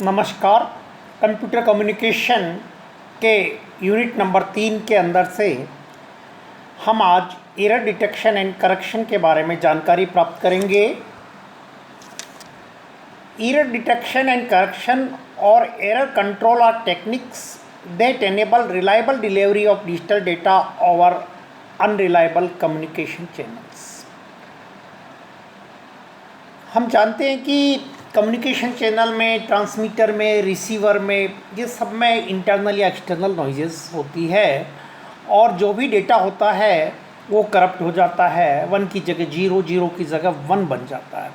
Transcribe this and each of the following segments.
नमस्कार। Computer communication के unit number 3 के अंदर से हम आज एरर डिटेक्शन एंड करेक्शन के बारे में जानकारी प्राप्त करेंगे। एरर डिटेक्शन एंड करेक्शन और error control are techniques that enable reliable delivery of digital data over unreliable communication channels. हम जानते हैं कि कम्युनिकेशन चैनल में, ट्रांसमीटर में, रिसीवर में, ये सब में इंटरनल या एक्सटर्नल नॉइजेस होती है और जो भी डेटा होता है वो करप्ट हो जाता है। 1 की जगह 0, 0 की जगह 1 बन जाता है।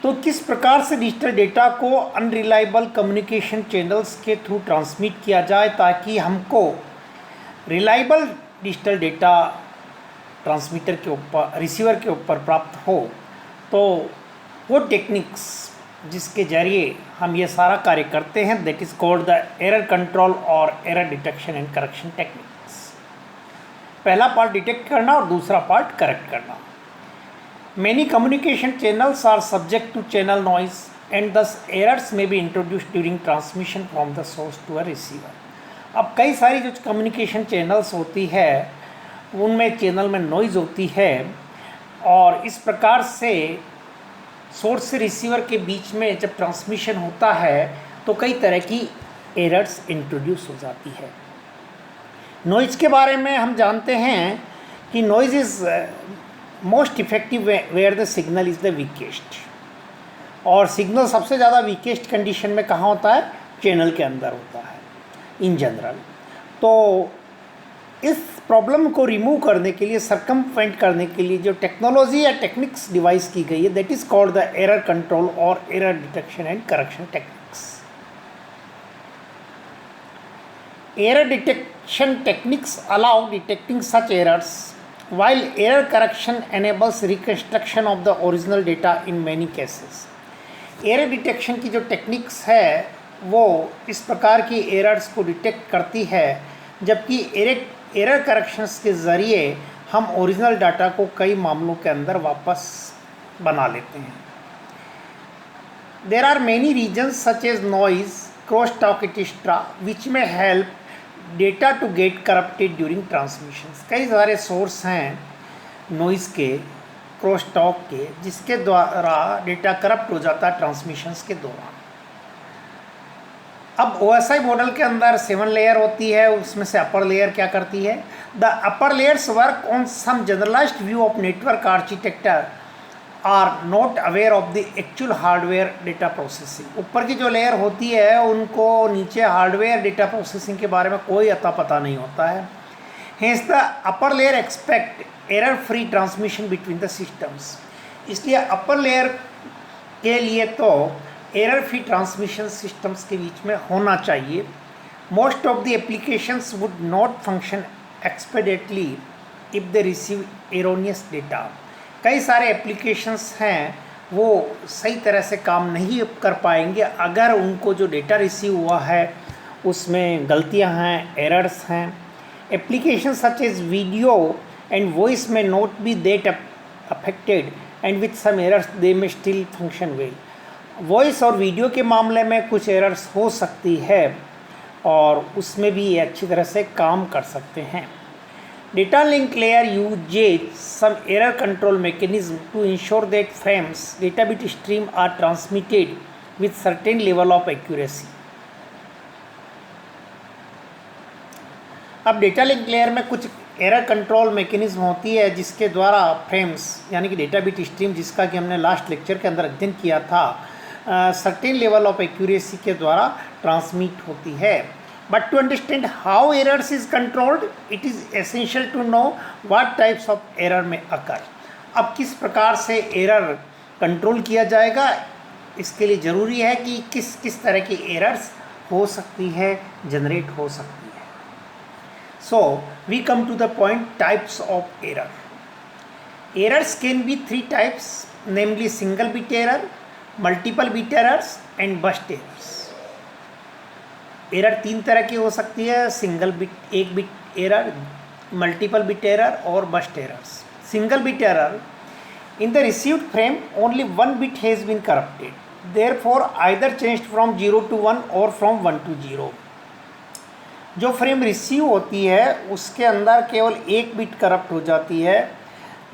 तो किस प्रकार से डिजिटल डेटा को अनरिलायबल कम्युनिकेशन चैनल्स के थ्रू ट्रांसमिट किया जाए ताकि हमको रिलायबल डिजिटल डेटा ट्रांसमीटर के ऊपर, रिसीवर के ऊपर प्राप्त हो, तो वो टेक्निक्स जिसके ज़रिए हम ये सारा कार्य करते हैं, that is called the error control और error detection and correction techniques. पहला पार्ट डिटेक्ट करना और दूसरा पार्ट करेक्ट करना। Many communication channels are subject to channel noise and thus errors may be introduced during transmission from the source to a receiver. अब कई सारी जो communication channels होती है उनमें चैनल में नॉइज़ होती है और इस प्रकार से सोर्स से रिसीवर के बीच में जब ट्रांसमिशन होता है तो कई तरह की एरर्स इंट्रोड्यूस हो जाती है। नॉइज़ के बारे में हम जानते हैं कि noise is most effective where the signal is the weakest, और सिग्नल सबसे ज़्यादा वीकेस्ट कंडीशन में कहाँ होता है? चैनल के अंदर होता है इन जनरल। तो इस प्रॉब्लम को रिमूव करने के लिए, सरकमवेंट करने के लिए जो टेक्नोलॉजी या टेक्निक्स डिवाइस की गई है, that is called the error control और error detection and correction techniques. Error detection techniques allow detecting such errors while error correction enables reconstruction of the original data in many cases। Error detection की जो techniques है वो इस प्रकार की errors को detect करती है, जबकि एरर करेक्शंस के ज़रिए हम ओरिजिनल डाटा को कई मामलों के अंदर वापस बना लेते हैं। There are many reasons such as noise, cross talk etcetera which may help data to get corrupted during transmissions. कई सारे सोर्स हैं नॉइज़ के, क्रॉस टॉक के, जिसके द्वारा डेटा करप्ट हो जाता है ट्रांसमिशंस के दौरान। अब OSI मॉडल के अंदर 7 लेयर होती है, उसमें से अपर लेयर क्या करती है? The upper layers work on some generalised view of network architecture are not aware of the actual hardware data processing. ऊपर की जो लेयर होती है उनको नीचे हार्डवेयर डेटा प्रोसेसिंग के बारे में कोई अता पता नहीं होता है। Hence the upper layer expect error free transmission between the systems. इसलिए अपर लेयर के लिए तो एरर फ्री ट्रांसमिशन सिस्टम्स के बीच में होना चाहिए। Most of the applications would not function expediently if they receive erroneous data. कई सारे एप्लीकेशंस हैं वो सही तरह से काम नहीं कर पाएंगे अगर उनको जो डेटा रिसीव हुआ है उसमें गलतियां हैं, एरर्स हैं। Application such as video and voice may not be that affected and with some errors they may still function well. Voice और वीडियो के मामले में कुछ एरर्स हो सकती है और उसमें भी ये अच्छी तरह से काम कर सकते हैं। Data link layer uses some error control mechanism to ensure that frames data bit stream are transmitted with certain level of accuracy। अब डेटा लिंक लेयर में कुछ एरर कंट्रोल मैकेनिज्म होती है जिसके द्वारा फ्रेम्स यानी कि डेटा बिट स्ट्रीम, जिसका कि हमने लास्ट लेक्चर के अंदर अध्ययन किया था, सर्टेन लेवल ऑफ एक्यूरेसी के द्वारा ट्रांसमिट होती है। But to understand how errors is controlled, it is essential to know what types of error may occur। अब किस प्रकार से एरर कंट्रोल किया जाएगा, इसके लिए ज़रूरी है कि किस किस तरह की एरर्स हो सकती है, जनरेट हो सकती है। So we come to the point types of error। Errors can be 3 types, namely single bit error, multiple bit errors and burst errors। Error 3 तरह की हो सकती है, single bit, 1 bit error, multiple bit error और burst errors. Single bit error, in the received frame only 1 bit has been corrupted, therefore either changed from 0 to 1 और from 1 to 0। जो frame receive होती है उसके अंदर केवल एक बिट करप्ट हो जाती है,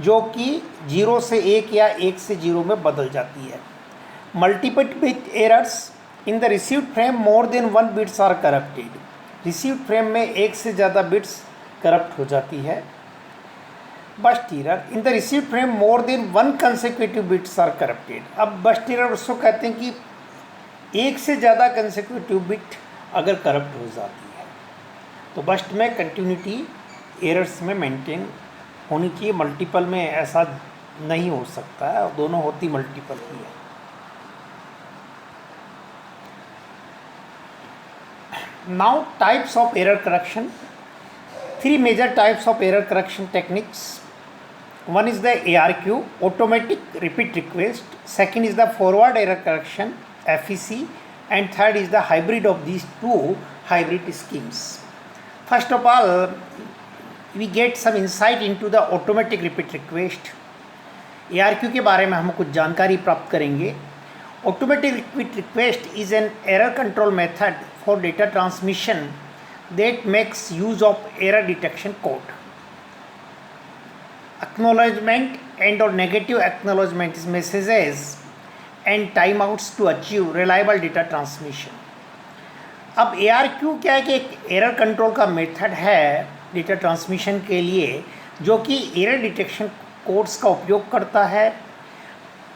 जो कि 0 से 1 या 1 से 0 में बदल जाती है। Multiple bit errors in the received frame more than 1 bits are corrupted. Received frame में एक से ज़्यादा बिट्स करप्ट हो जाती है। Burst error in the received frame more than 1 consecutive bits are corrupted. अब बस्ट एरर उसको कहते हैं कि एक से ज़्यादा कंसेक्यूटिव बिट अगर करप्ट हो जाती है तो बस्ट में कंटिन्यूटी एरर्स में मेंटेन होनी चाहिए। मल्टीपल में ऐसा नहीं हो सकता है, दोनों होती मल्टीपल ही है। Now types of error correction. 3 major types of error correction techniques. One is the ARQ, automatic repeat request. Second is the forward error correction, FEC, and third is the hybrid of these two hybrid schemes. First of all, we get some insight into the automatic repeat request. ARQ के बारे में हम कुछ जानकारी प्राप्त करेंगे। Automatic repeat request is an error control method for data transmission that makes use of error detection code, acknowledgement and or negative acknowledgement messages and timeouts to achieve reliable data transmission। अब ARQ क्या है कि एक error control का method है data transmission के लिए, जो कि एरर डिटेक्शन कोड्स का उपयोग करता है,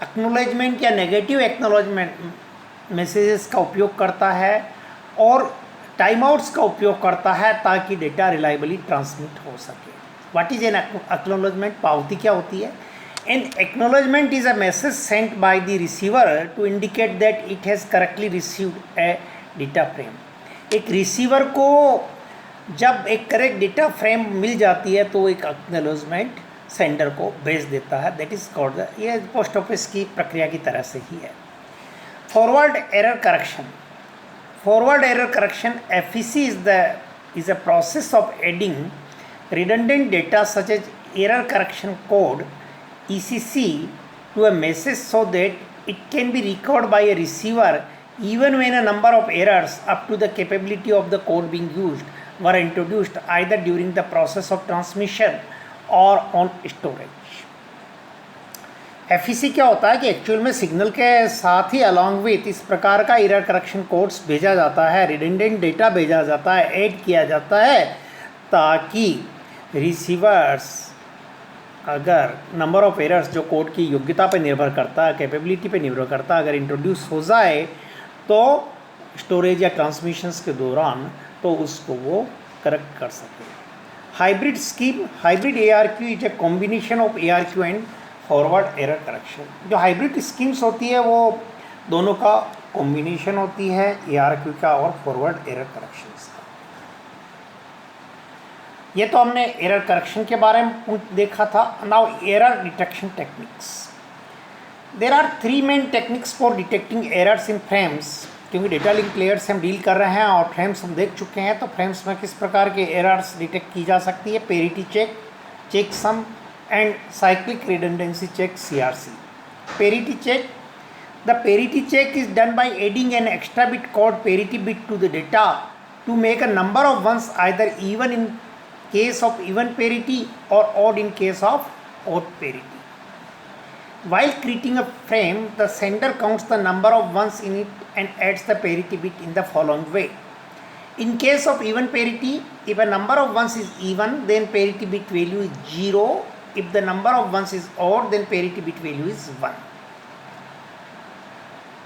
एक्नॉलेजमेंट या नेगेटिव एक्नॉलेजमेंट मैसेजेस का उपयोग करता है और टाइमआउट्स का उपयोग करता है ताकि डेटा रिलायबली ट्रांसमिट हो सके। What is an acknowledgement? पावती क्या होती है? An acknowledgement is a message sent by the receiver to indicate that it has correctly received a data frame। एक रिसीवर को जब एक करेक्ट डेटा फ्रेम मिल जाती है तो एक एक्नॉलेजमेंट सेंडर को भेज देता है। दैट इज कॉल्ड द, ये पोस्ट ऑफिस की प्रक्रिया की तरह से ही है। Forward error correction. Forward error correction FEC is a process of adding redundant data such as error correction code ECC to a message so that it can be recovered by a receiver even when a number of errors up to the capability of the code being used were introduced either during the process of transmission or on storage। FEC क्या होता है कि actual में signal के साथ ही along with इस प्रकार का एरर करेक्शन कोड्स भेजा जाता है, रिडंडेंट डेटा भेजा जाता है, ऐड किया जाता है ताकि रिसीवर्स अगर नंबर ऑफ़ एरर्स जो कोड की योग्यता पर निर्भर करता है, कैपेबिलिटी पे निर्भर करता है, अगर इंट्रोड्यूस हो जाए तो स्टोरेज या ट्रांसमिशंस के दौरान तो उसको वो करेक्ट कर सके। Hybrid scheme. Hybrid ARQ is a combination of ARQ and forward error correction. जो हाइब्रिड स्कीम्स होती है वो दोनों का कॉम्बिनेशन होती है, ARQ का और फॉरवर्ड एरर करेक्शन का। ये तो हमने एरर करेक्शन के बारे में देखा था। Now error detection techniques. There are 3 main techniques for detecting errors in frames. क्योंकि डेटा लिंक लेयर से हम डील कर रहे हैं और फ्रेम्स हम देख चुके हैं, तो फ्रेम्स में किस प्रकार के एरर्स डिटेक्ट की जा सकती है। Parity check, check sum and cyclic redundancy check CRC। Parity check. The parity check is done by adding an extra bit called parity bit to the data to make a number of ones either even in case of even parity or odd in case of odd parity। While creating a frame, the sender counts the number of ones in it and adds the parity bit in the following way। In case of even parity, if a number of ones is even, then parity bit value is 0। If the number of ones is odd, then parity bit value is 1।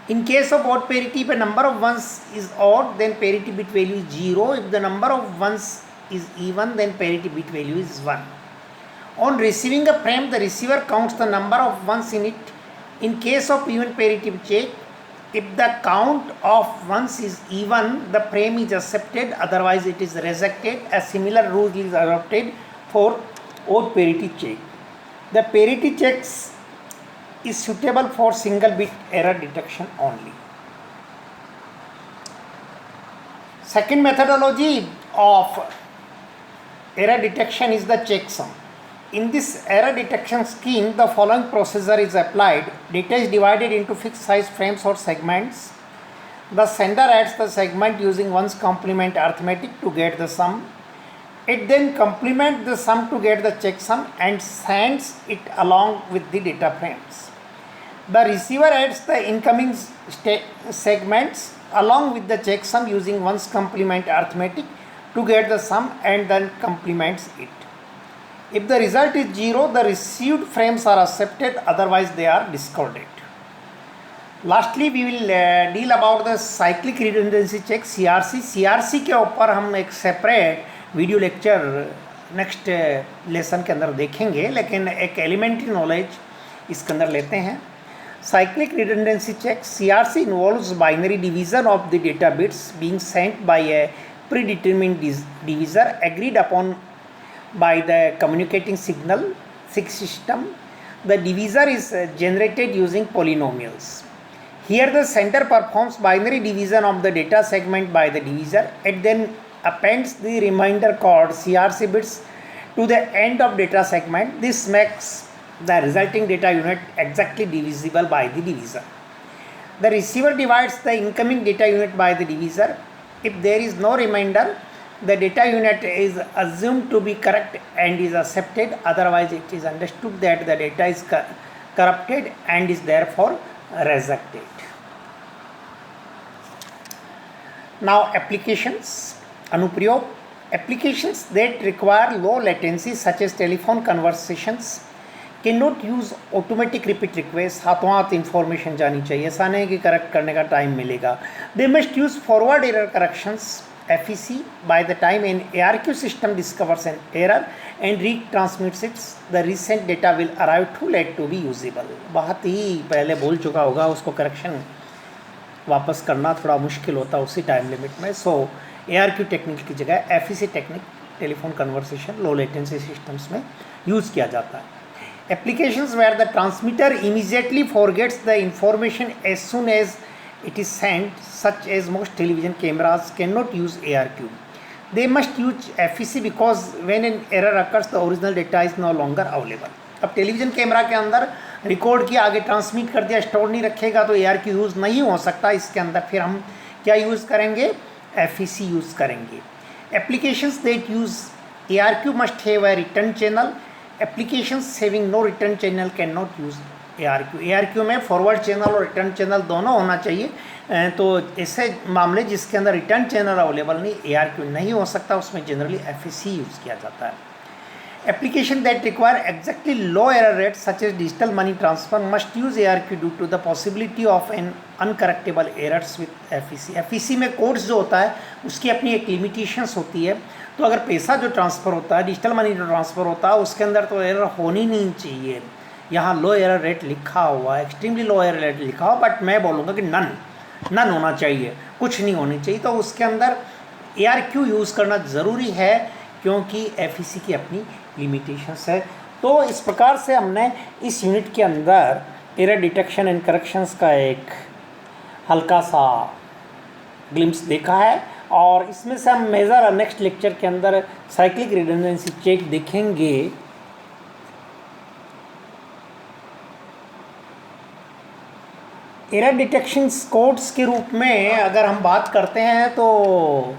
In case of odd parity, if a number of ones is odd, then parity bit value is 0। If the number of ones is even, then parity bit value is 1। On receiving a frame, the receiver counts the number of ones in it। In case of even parity check, if the count of ones is even, the frame is accepted, otherwise it is rejected। A similar rule is adopted for odd parity check। The parity checks is suitable for single bit error detection only। Second methodology of error detection is the checksum। In this error detection scheme, the following procedure is applied. Data is divided into fixed size frames or segments. The sender adds the segment using 1's complement arithmetic to get the sum. It then complements the sum to get the checksum and sends it along with the data frames. The receiver adds the incoming segments along with the checksum using 1's complement arithmetic to get the sum and then complements it. If the result is 0, the received frames are accepted, otherwise they are discarded. Lastly, we will deal about the cyclic redundancy check CRC. CRC के ऊपर हम एक separate video lecture next lesson के अंदर देखेंगे, लेकिन एक elementary knowledge इसके अंदर लेते हैं. Cyclic redundancy check CRC involves binary division of the data bits being sent by a predetermined divisor agreed upon by the communicating signal system. The divisor is generated using polynomials. Here the sender performs binary division of the data segment by the divisor. It then appends the remainder called CRC bits to the end of data segment. This makes the resulting data unit exactly divisible by the divisor. The receiver divides the incoming data unit by the divisor. If there is no remainder, the data unit is assumed to be correct and is accepted, otherwise it is understood that the data is corrupted and is therefore rejected. Now applications, अनुप्रयोग. Applications that require low latency such as telephone conversations cannot use automatic repeat request. हाथों हाथ information जानी चाहिए, ऐसा नहीं कि correct करने का टाइम मिलेगा. They must use forward error corrections FEC by the time an ARQ system discovers an error and retransmits it. The recent data will arrive too late to be usable. बहुत ही पहले बोल चुका होगा, उसको correction वापस करना थोड़ा मुश्किल होता है उसी टाइम लिमिट में. सो ARQ टेक्निक की जगह FEC technique telephone conversation low latency systems में यूज़ किया जाता है. Applications where the transmitter immediately forgets the information as soon as it is sent, such as most television cameras, cannot use ARQ. They must use FEC because when an error occurs, the original data is no longer available. अब television camera के अंदर record किया, आगे transmit कर दिया, store नहीं रखेगा तो ARQ यूज़ नहीं हो सकता. इसके अंदर फिर हम क्या यूज़ करेंगे? FEC यूज़ करेंगे. Applications that use ARQ must have a return channel. Applications having no return channel cannot use ARQ. ARQ में फॉरवर्ड चैनल और रिटर्न चैनल दोनों होना चाहिए. तो ऐसे मामले जिसके अंदर रिटर्न चैनल अवेलेबल नहीं, ARQ नहीं हो सकता, उसमें जनरली FEC यूज़ किया जाता है. Application that require exactly low error rates such as digital money transfer must use ARQ due to the possibility of an uncorrectable errors with FEC. FEC में codes जो होता है उसकी अपनी एक लिमिटेशंस होती है. तो अगर पैसा जो ट्रांसफ़र होता है, डिजिटल मनी जो ट्रांसफ़र होता है, उसके अंदर तो एरर होनी नहीं चाहिए. यहाँ लो एरर रेट लिखा हुआ है, एक्सट्रीमली लो एरर रेट लिखा हुआ, बट मैं बोलूँगा कि नन होना चाहिए, कुछ नहीं होनी चाहिए. तो उसके अंदर ARQ यूज़ करना ज़रूरी है क्योंकि FEC की अपनी लिमिटेशंस है. तो इस प्रकार से हमने इस यूनिट के अंदर एरर डिटेक्शन एंड करेक्शंस का एक हल्का सा ग्लिम्स देखा है, और इसमें से हम मेजर नेक्स्ट लेक्चर के अंदर साइक्लिक रिडंडेंसी चेक देखेंगे. एरर डिटेक्शन कोड्स के रूप में अगर हम बात करते हैं तो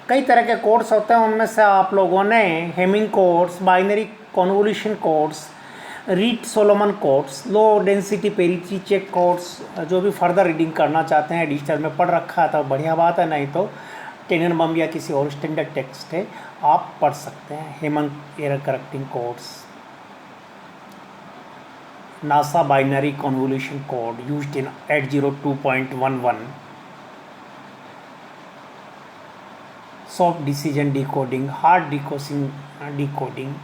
कई तरह के कोड्स होते हैं. उनमें से आप लोगों ने Hamming codes, binary convolution codes, Reed Solomon codes, low density parity check codes, जो भी फर्दर रीडिंग करना चाहते हैं डिजिटल में पढ़ रखा है तो बढ़िया बात है, नहीं तो टेननबम या किसी और स्टैंडर्ड टेक्स्ट है आप पढ़ सकते हैं. Hamming error correcting codes, NASA binary convolution code used in 802.11, soft decision decoding, hard decoding,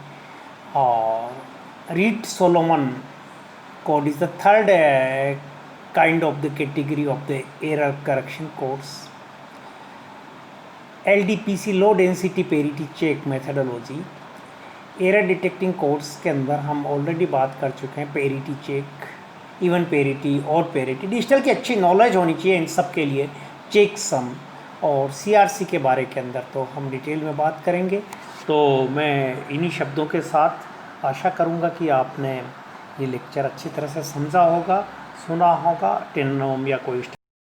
और Reed Solomon code is the third kind of the category of the error correction codes. LDPC low density parity check methodology. Error detecting codes के अंदर हम already बात कर चुके हैं. Parity check, even parity और parity. Digital की अच्छी नॉलेज होनी चाहिए इन सब के लिए. चेक सम और CRC के बारे के अंदर तो हम डिटेल में बात करेंगे. तो मैं इन्हीं शब्दों के साथ आशा करूँगा कि आपने ये लेक्चर अच्छी तरह से समझा होगा, सुना होगा, टेनोम या कोई